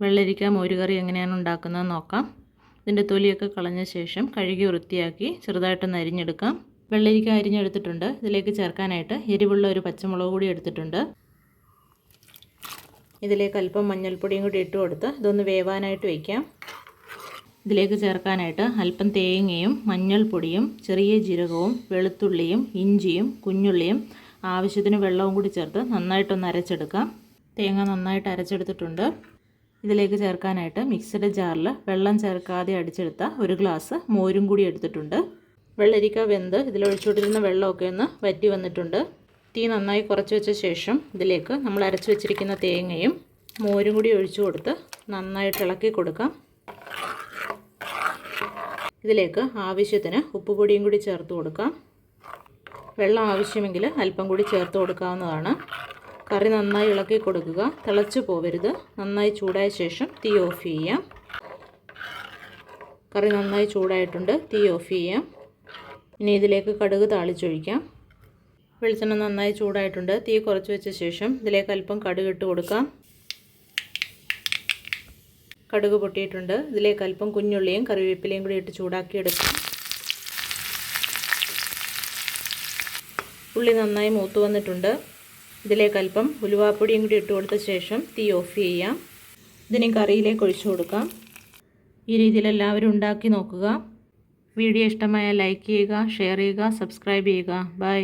വെള്ളരിക്ക മോരുകറി എങ്ങനെയാണ് ഉണ്ടാക്കുന്നത് നോക്കാം. ഇതിൻ്റെ തൊലിയൊക്കെ കളഞ്ഞ ശേഷം കഴുകി വൃത്തിയാക്കി ചെറുതായിട്ടൊന്ന് അരിഞ്ഞെടുക്കാം. വെള്ളരിക്ക അരിഞ്ഞെടുത്തിട്ടുണ്ട്. ഇതിലേക്ക് ചേർക്കാനായിട്ട് എരിവുള്ള ഒരു പച്ചമുളക് കൂടി എടുത്തിട്ടുണ്ട്. ഇതിലേക്ക് അല്പം മഞ്ഞൾപ്പൊടിയും കൂടി ഇട്ട് കൊടുത്ത് ഇതൊന്ന് വേവാനായിട്ട് വയ്ക്കാം. ഇതിലേക്ക് ചേർക്കാനായിട്ട് അല്പം തേങ്ങയും മഞ്ഞൾപ്പൊടിയും ചെറിയ ജീരകവും വെളുത്തുള്ളിയും ഇഞ്ചിയും കുഞ്ഞുള്ളിയും ആവശ്യത്തിന് വെള്ളവും കൂടി ചേർത്ത് നന്നായിട്ടൊന്ന് അരച്ചെടുക്കാം. തേങ്ങ നന്നായിട്ട് അരച്ചെടുത്തിട്ടുണ്ട്. ഇതിലേക്ക് ചേർക്കാനായിട്ട് മിക്സിയുടെ ജാറിൽ വെള്ളം ചേർക്കാതെ അടിച്ചെടുത്ത ഒരു ഗ്ലാസ് മോരും കൂടി എടുത്തിട്ടുണ്ട്. വെള്ളരിക്ക വെന്ത് ഇതിലൊഴിച്ചുകൊണ്ടിരുന്ന വെള്ളമൊക്കെ ഒന്ന് വറ്റി വന്നിട്ടുണ്ട്. തീ നന്നായി കുറച്ച് വെച്ച ശേഷം ഇതിലേക്ക് നമ്മൾ അരച്ച് വെച്ചിരിക്കുന്ന തേങ്ങയും മോരും കൂടി ഒഴിച്ചു കൊടുത്ത് നന്നായിട്ട് ഇളക്കി കൊടുക്കാം. ഇതിലേക്ക് ആവശ്യത്തിന് ഉപ്പുപൊടിയും കൂടി ചേർത്ത് കൊടുക്കാം. വെള്ളം ആവശ്യമെങ്കിൽ അല്പം കൂടി ചേർത്ത് കൊടുക്കാവുന്നതാണ്. കറി നന്നായി ഇളക്കി കൊടുക്കുക. തിളച്ച് പോവരുത്. നന്നായി ചൂടായ ശേഷം തീ ഓഫ് ചെയ്യാം. കറി നന്നായി ചൂടായിട്ടുണ്ട്. തീ ഓഫ് ചെയ്യാം. ഇനി ഇതിലേക്ക് കടുക് താളിച്ചൊഴിക്കാം. വെളിച്ചെണ്ണ നന്നായി ചൂടായിട്ടുണ്ട്. തീ കുറച്ച് വെച്ച ശേഷം ഇതിലേക്ക് അല്പം കടുക് ഇട്ട് കൊടുക്കാം. കടുക് പൊട്ടിയിട്ടുണ്ട്. ഇതിലേക്ക് അല്പം കുഞ്ഞുള്ളിയും കറിവേപ്പിലയും കൂടി ഇട്ട് ചൂടാക്കിയെടുക്കാം. ഉള്ളി നന്നായി മൂത്ത് വന്നിട്ടുണ്ട്. ഇതിലേക്ക് അല്പം ഉലുവാപ്പൊടിയും കൂടി ഇട്ട് കൊടുത്ത ശേഷം തീ ഓഫ് ചെയ്യാം. ഇതിനെ കറിയിലേക്ക് ഒഴിച്ചു കൊടുക്കാം. ഈ രീതിയിൽ എല്ലാവരും ഉണ്ടാക്കി നോക്കുക. വീഡിയോ ഇഷ്ടമായാൽ ലൈക്ക് ചെയ്യുക, ഷെയർ ചെയ്യുക, സബ്സ്ക്രൈബ് ചെയ്യുക. ബൈ.